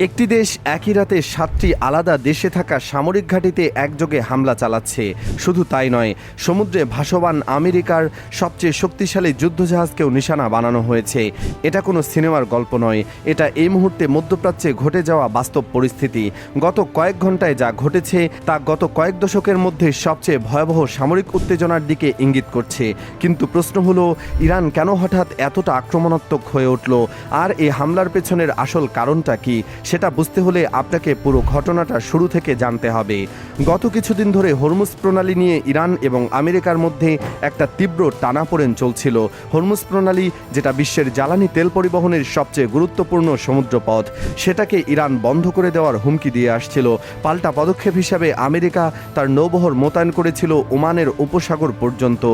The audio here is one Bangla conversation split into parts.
একটি দেশ একই রাতে 7টি আলাদা দেশে থাকা সামরিক ঘাঁটিতে একযোগে হামলা চালাচ্ছে। শুধু তাই নয়, সমুদ্রে ভাসমান আমেরিকার সবচেয়ে শক্তিশালী যুদ্ধজাহাজকেও নিশানা বানানো হয়েছে। এটা কোনো সিনেমার গল্প নয়, এটা এই মুহূর্তে মধ্যপ্রাচ্যে ঘটে যাওয়া বাস্তব পরিস্থিতি। গত কয়েক ঘন্টায় যা ঘটেছে তা গত কয়েক দশকের মধ্যে সবচেয়ে ভয়াবহ সামরিক উত্তেজনার দিকে ইঙ্গিত করছে। কিন্তু প্রশ্ন হলো, ইরান কেন হঠাৎ এতটা আক্রমণাত্মক হয়ে উঠল, আর এই হামলার পেছনের আসল কারণটা কি? সেটা বুঝতে হলে আপনাকে পুরো ঘটনাটা শুরু থেকে জানতে হবে। গত কিছুদিন ধরে হরমুজ প্রণালী নিয়ে ইরান এবং আমেরিকার মধ্যে একটা তীব্র টানাপোড়েন চলছিল। হরমুজ প্রণালী, যেটা বিশ্বের জ্বালানি তেল পরিবহনের সবচেয়ে গুরুত্বপূর্ণ সমুদ্রপথ, সেটাকে ইরান বন্ধ করে দেওয়ার হুমকি দিয়ে আসছিল। পাল্টা পদক্ষেপ হিসাবে আমেরিকা তার নৌবহর মোতায়েন করেছিল ওমানের উপসাগর পর্যন্ত।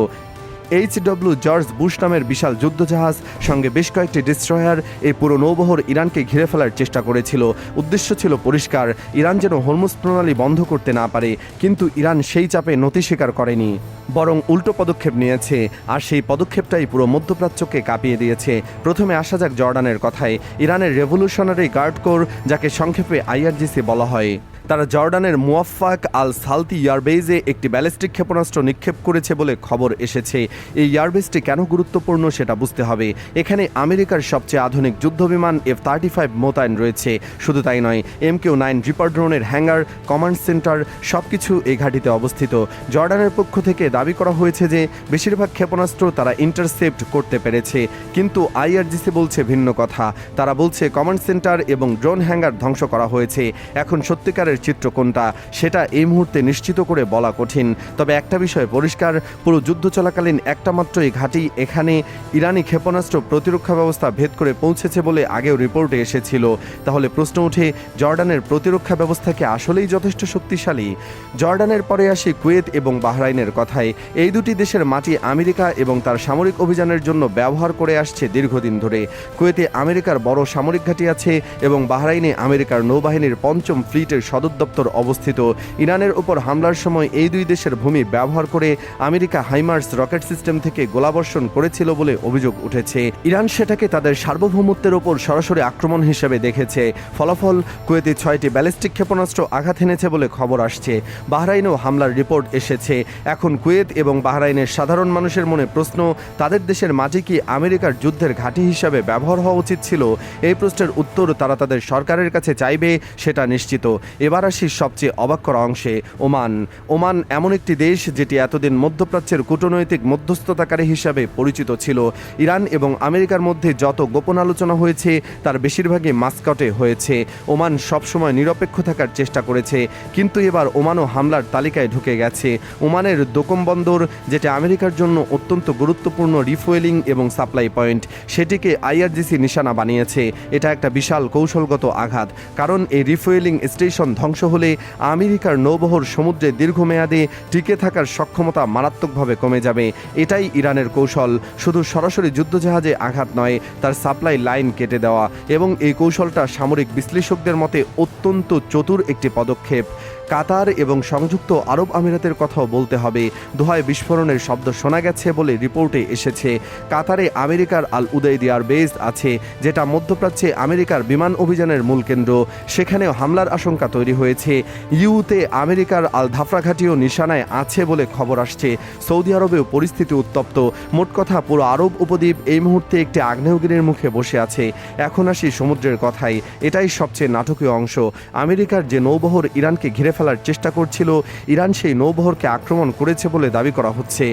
HW জর্জ বুশ নামের বিশাল যুদ্ধজাহাজ সঙ্গে বেশ কয়েকটি ডিস্ট্রয়ার এই পুরো নৌবহর ইরানকে ঘিরে ফেলার চেষ্টা করেছিল। উদ্দেশ্য ছিল পরিষ্কার, ইরান যেন হরমুজ প্রণালী বন্ধ করতে না পারে। কিন্তু ইরান সেই চাপে নতি স্বীকার করেনি, বরং উল্টো পদক্ষেপ নিয়েছে। আর সেই পদক্ষেপটাই পুরো মধ্যপ্রাচ্যকে কাঁপিয়ে দিয়েছে। প্রথমে আসা যাক জর্ডানের কথায়। ইরানের রেভলিউশনারি গার্ড কোর, যাকে সংক্ষেপে IRGC বলা হয়, তারা জর্ডানের মুওয়াফফাক আল সালতি এয়ারবেজে একটি ব্যালিস্টিক ক্ষেপণাস্ত্র নিক্ষেপ করেছে বলে খবর এসেছে। এই এয়ারবেজটি কেন গুরুত্বপূর্ণ সেটা বুঝতে হবে। এখানে আমেরিকার সবচেয়ে আধুনিক যুদ্ধবিমান F-35 মোতায়েন রয়েছে। শুধু তাই নয়, MQ-9 রিপার ড্রোনের হ্যাঙ্গার, কমান্ড সেন্টার সবকিছু এই ঘাঁটিতে অবস্থিত। জর্ডানের পক্ষ থেকে দাবি করা হয়েছে যে বেশিরভাগ ক্ষেপণাস্ত্র তারা ইন্টারসেপ্ট করতে পেরেছে, কিন্তু IRGC বলছে ভিন্ন কথা। তারা বলছে কমান্ড সেন্টার এবং ড্রোন হ্যাঙ্গার ধ্বংস করা হয়েছে। এখন সত্যিকারের চিত্র কোনটা সেটা এই মুহূর্তে নিশ্চিত করে বলা কঠিন। তবে একটা বিষয় পরিষ্কার, পুরো যুদ্ধ চলাকালীন একটা মাত্র এই ঘাঁটি, এখানে ইরানি ক্ষেপণাস্ত্র প্রতিরক্ষা ব্যবস্থা ভেদ করে পৌঁছেছে বলে আগেও রিপোর্টে এসেছিল। তাহলে প্রশ্ন ওঠে, জর্ডানের প্রতিরক্ষা ব্যবস্থা কি আসলেই যথেষ্ট শক্তিশালী? জর্ডানের পরে আসি কুয়েত এবং বাহরাইনের কথায়। এই দুটি দেশের মাটি আমেরিকা এবং তার সামরিক অভিযানের জন্য ব্যবহার করে আসছে দীর্ঘদিন ধরে। কুয়েতে আমেরিকার বড় সামরিক ঘাঁটি আছে এবং বাহরাইনে আমেরিকার নৌবাহিনীর 5ম ফ্লিটের সদর দপ্তর অবস্থিত। ইরানের উপর হামলার সময় এই দুই দেশের ভূমি ব্যবহার করে আমেরিকা হাইমার্স রকেট সিস্টেম থেকে গোলাবর্ষণ করেছিল বলে অভিযোগ উঠেছে। ইরান সেটাকে তাদের সার্বভৌমত্বের ওপর সরাসরি আক্রমণ হিসেবে দেখেছে। ফলাফল, কুয়েতে 6টি ব্যালিস্টিক ক্ষেপণাস্ত্র আঘাত এনেছে বলে খবর আসছে। বাহরাইনেও হামলার রিপোর্ট এসেছে। এখন কুয়েত এবং বাহরাইনের সাধারণ মানুষের মনে প্রশ্ন, তাদের দেশের মাটি কি আমেরিকার যুদ্ধের ঘাঁটি হিসাবে ব্যবহার হওয়া উচিত ছিল? এই প্রশ্নের উত্তর তারা তাদের সরকারের কাছে চাইবে, সেটা নিশ্চিত। এবার আসি সবচেয়ে অবাক করা অংশে, ওমান। ওমান এমন একটি দেশ যেটি এতদিন মধ্যপ্রাচ্যের কূটনৈতিক মধ্যস্থতাকারী হিসাবে পরিচিত ছিল। ইরান এবং আমেরিকার মধ্যে যত গোপন আলোচনা হয়েছে তার বেশিরভাগই মাস্কাটে হয়েছে। ওমান সবসময় নিরপেক্ষ থাকার চেষ্টা করেছে, কিন্তু এবার ওমানও হামলার তালিকায় ঢুকে গেছে। ওমানের দোকম বন্দর, যেটা আমেরিকার জন্য অত্যন্ত গুরুত্বপূর্ণ রিফুয়েলিং এবং সাপ্লাই পয়েন্ট, সেটিকে IRGC নিশানা বানিয়েছে। এটা একটা বিশাল কৌশলগত আঘাত, কারণ এই রিফুয়েলিং স্টেশন ধ্বংস হলে আমেরিকার নৌবহর সমুদ্রে দীর্ঘমেয়াদে টিকে থাকার সক্ষমতা মারাত্মকভাবে কমে যাবে। এটাই ইরানের কৌশল, শুধু সরাসরি যুদ্ধজাহাজে আঘাত নয়, তার সাপ্লাই লাইন কেটে দেওয়া। এবং এই কৌশলটা সামরিক বিশ্লেষকদের মতে অত্যন্ত চতুর একটি পদক্ষেপ। কাতার এবং সংযুক্ত আরব আমিরাতের কথাও বলতে হবে। দোহায় বিস্ফোরণের শব্দ শোনা গেছে বলে রিপোর্টে এসেছে। কাতারে আমেরিকার আল উদাইদ এয়ারবেজ আছে, যেটা মধ্যপ্রাচ্যে আমেরিকার বিমান অভিযানের মূল কেন্দ্র। সেখানেও হামলার আশঙ্কা তৈরি হয়েছে। ইউতে আমেরিকার আল ধাফরা ঘাঁটিও নিশানায় আছে বলে খবর আসছে। সৌদি আরবেও পরিস্থিতি উত্তপ্ত। মোট কথা, পুরো আরব উপদ্বীপ এই মুহূর্তে একটি আগ্নেয়গিরির মুখে বসে আছে। এখন আসি সমুদ্রের কথায়। এটাই সবচেয়ে নাটকীয় অংশ। আমেরিকার যে নৌবহর ইরানকে ঘিরে ফেলার চেষ্টা করছিল, ইরান সেই নৌবহরকে আক্রমণ করেছে বলে দাবি করা হচ্ছে।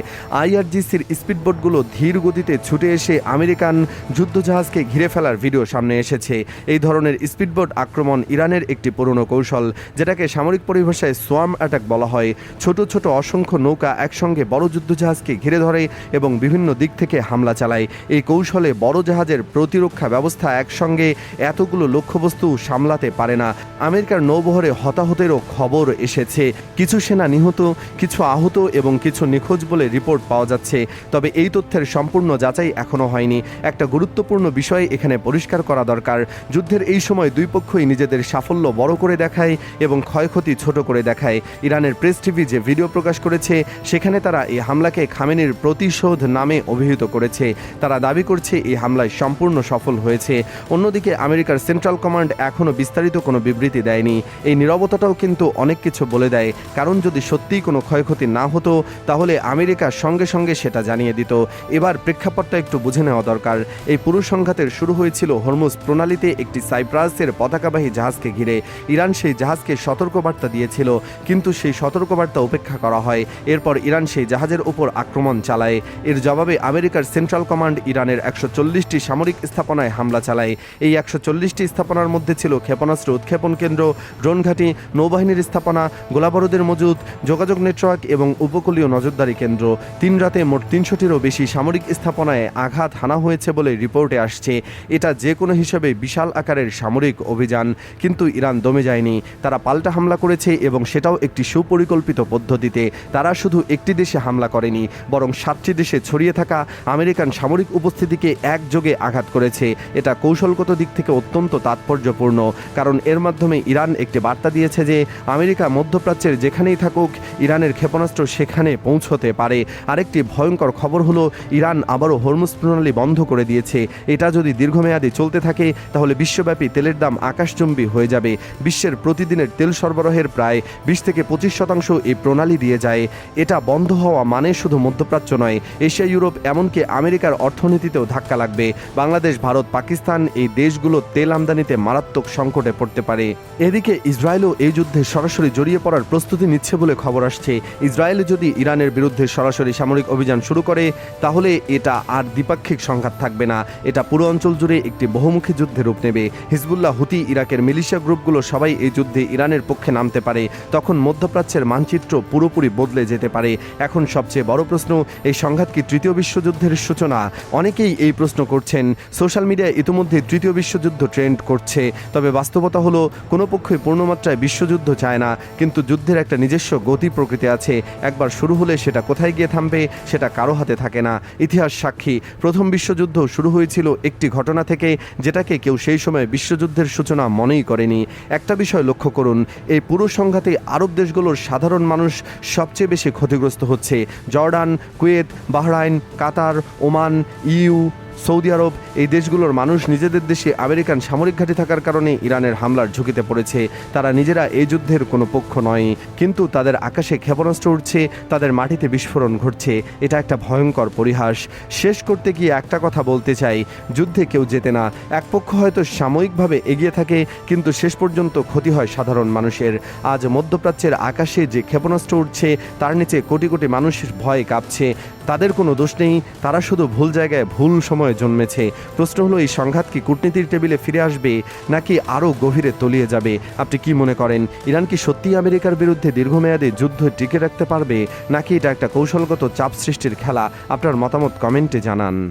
IRGCর স্পিডবোটগুলো ধীর গতিতে ছুটে এসে আমেরিকান যুদ্ধজাহাজকে ঘিরে ফেলার ভিডিও সামনে এসেছে। এই ধরনের স্পিডবোট আক্রমণ ইরানের একটি পুরনো কৌশল, যেটাকে সামরিক পরিভাষায় সোয়ার্ম অ্যাটাক বলা হয়। ছোট ছোট অসংখ্য নৌকা একসঙ্গে বড় যুদ্ধজাহাজকে ঘিরে ধরে এবং বিভিন্ন দিক থেকে হামলা চালায়। এই কৌশলে বড় জাহাজের প্রতিরক্ষা ব্যবস্থা একসঙ্গে এতগুলো লক্ষ্যবস্তু সামলাতে পারে না। আমেরিকার নৌবহরে হতাহতেরও খবর খবর এসেছে। কিছু সেনা নিহত, কিছু আহত এবং কিছু নিখোঁজ বলে রিপোর্ট পাওয়া যাচ্ছে। তবে এই তথ্যের সম্পূর্ণ যাচাই এখনও হয়নি। একটা গুরুত্বপূর্ণ বিষয় এখানে পরিষ্কার করা দরকার। যুদ্ধের এই সময় দুই পক্ষই নিজেদের সাফল্য বড় করে দেখায় এবং ক্ষয়ক্ষতি ছোট করে দেখায়। ইরানের প্রেস টিভি যে ভিডিও প্রকাশ করেছে সেখানে তারা এই হামলাকে খামেনির প্রতিশোধ নামে অভিহিত করেছে। তারা দাবি করছে এই হামলায় সম্পূর্ণ সফল হয়েছে। অন্যদিকে আমেরিকার সেন্ট্রাল কমান্ড এখনও বিস্তারিত কোনো বিবৃতি দেয়নি। এই নীরবতাটাও কিন্তু অনেক কিছু বলে দেয়, কারণ যদি সত্যিই কোনো ক্ষয়ক্ষতি না হতো তাহলে আমেরিকা সঙ্গে সঙ্গে সেটা জানিয়ে দিত। এবার প্রেক্ষাপটটা একটু বুঝে নেওয়া দরকার। এই পুরো সংঘাতের শুরু হয়েছিল হরমুজ প্রণালীতে একটি সাইপ্রাসের পতাকাবাহী জাহাজকে ঘিরে। ইরান সেই জাহাজকে সতর্কবার্তা দিয়েছিল, কিন্তু সেই সতর্কবার্তা উপেক্ষা করা হয়। এরপর ইরান সেই জাহাজের উপর আক্রমণ চালায়। এর জবাবে আমেরিকার সেন্ট্রাল কমান্ড ইরানের 140টি সামরিক স্থাপনায় হামলা চালায়। এই 140টি স্থাপনার মধ্যে ছিল ক্ষেপণাস্ত্র উৎক্ষেপণ কেন্দ্র, ড্রোন ঘাঁটি, নৌবাহিনীর স্থাপনা, গোলাবারুদের মজুদ, যোগাযোগ নেটওয়ার্ক এবং উপকূলীয় নজরদারি কেন্দ্র। 3 রাতে মোট 300টিরও বেশি সামরিক স্থাপনায় আঘাত হানা হয়েছে বলে রিপোর্টে আসছে। এটা যে কোনো হিসেবে বিশাল আকারের সামরিক অভিযান। কিন্তু ইরান দমে যায়নি। তারা পাল্টা হামলা করেছে এবং সেটাও একটি সুপরিকল্পিত পদ্ধতিতে। তারা শুধু একটি দেশে হামলা করেনি, বরং 7টি দেশে ছড়িয়ে থাকা আমেরিকান সামরিক উপস্থিতিকে একযোগে আঘাত করেছে। এটা কৌশলগত দিক থেকে অত্যন্ত তাৎপর্যপূর্ণ, কারণ এর মাধ্যমে ইরান একটি বার্তা দিয়েছে যে আমেরিকা মধ্যপ্রাচ্যের যেখানেই থাকুক ইরানের ক্ষেপণাস্ত্র সেখানে পৌঁছতে পারে। আরেকটি ভয়ঙ্কর খবর হলো ইরান আবারও হরমুজ প্রণালী বন্ধ করে দিয়েছে। এটা যদি দীর্ঘমেয়াদী চলতে থাকে তাহলে বিশ্বব্যাপী তেলের দাম আকাশচুম্বী হয়ে যাবে। বিশ্বের প্রতিদিনের তেল সরবরাহের প্রায় 20 থেকে 25% এই প্রণালী দিয়ে যায়। এটা বন্ধ হওয়া মানে শুধু মধ্যপ্রাচ্য নয়, এশিয়া, ইউরোপ, এমনকি আমেরিকার অর্থনীতিতেও ধাক্কা লাগবে। বাংলাদেশ, ভারত, পাকিস্তান এই দেশগুলো তেল আমদানিতে মারাত্মক সংকটে পড়তে পারে। এদিকে ইসরায়েলও এই যুদ্ধে সরাসরি জড়িয়ে পড়ার প্রস্তুতি নিচ্ছে বলে খবর আসছে। ইসরায়েল যদি ইরানের বিরুদ্ধে সরাসরি সামরিক অভিযান শুরু করে তাহলে এটা আর দ্বিপাক্ষিক সংঘাত থাকবে না, এটা পুরো অঞ্চল জুড়ে একটি বহুমুখী যুদ্ধে রূপ নেবে। হিজবুল্লাহ, হুতি, ইরাকের মিলিশিয়া গ্রুপগুলো সবাই এই যুদ্ধে ইরানের পক্ষে নামতে পারে। তখন মধ্যপ্রাচ্যের মানচিত্র পুরোপুরি বদলে যেতে পারে। এখন সবচেয়ে বড় প্রশ্ন, এই সংঘাত কি তৃতীয় বিশ্বযুদ্ধের সূচনা? অনেকেই এই প্রশ্ন করছেন। সোশ্যাল মিডিয়ায় ইতিমধ্যে তৃতীয় বিশ্বযুদ্ধ ট্রেন্ড করছে। তবে বাস্তবতা হলো কোনো পক্ষই পূর্ণমাত্রায় বিশ্বযুদ্ধ চায় না, কিন্তু যুদ্ধের একটা নিজস্ব গতি প্রকৃতি আছে। একবার শুরু হলে সেটা কোথায় গিয়ে থামবে সেটা কারো হাতে থাকে না। ইতিহাস সাক্ষী, প্রথম বিশ্বযুদ্ধ শুরু হয়েছিল একটি ঘটনা থেকে, যেটাকে কেউ সেই সময় বিশ্বযুদ্ধের সূচনা মনেই করেনি। একটা বিষয় লক্ষ্য করুন, এই পুরো সংঘাতে আরব দেশগুলোর সাধারণ মানুষ সবচেয়ে বেশি ক্ষতিগ্রস্ত হচ্ছে। Jordan, Kuwait, Bahrain, Qatar, Oman, U, Saudi আরব এই দেশগুলোর মানুষ নিজেদের দেশে আমেরিকান সামরিক ঘাঁটি থাকার কারণে ইরানের হামলার ঝুঁকিতে পড়েছে। তারা নিজেরা এই যুদ্ধের কোনো পক্ষ নয়, কিন্তু তাদের আকাশে ক্ষেপণাস্ত্র উঠছে, তাদের মাটিতে বিস্ফোরণ ঘটছে। এটা একটা ভয়ঙ্কর পরিহাস। শেষ করতে গিয়ে একটা কথা বলতে চাই, যুদ্ধে কেউ জেতে না। এক পক্ষ হয়তো সাময়িকভাবে এগিয়ে থাকে, কিন্তু শেষ পর্যন্ত ক্ষতি হয় সাধারণ মানুষের। আজ মধ্যপ্রাচ্যের আকাশে যে ক্ষেপণাস্ত্র উঠছে তার নিচে কোটি কোটি মানুষ ভয়ে কাঁপছে। তাদের কোনো দোষ নেই, তারা শুধু ভুল জায়গায় ভুল সময়ে জন্মেছে। প্রশ্ন হলো, এই সংঘাত কি কূটনীতির টেবিলে ফিরে আসবে নাকি আরও গভীরে তলিয়ে যাবে? আপনি কি মনে করেন, ইরান কি সত্যিই আমেরিকার বিরুদ্ধে দীর্ঘমেয়াদী যুদ্ধ টিকে রাখতে পারবে, নাকি এটা একটা কৌশলগত চাপ সৃষ্টির খেলা? আপনার মতামত কমেন্টে জানান।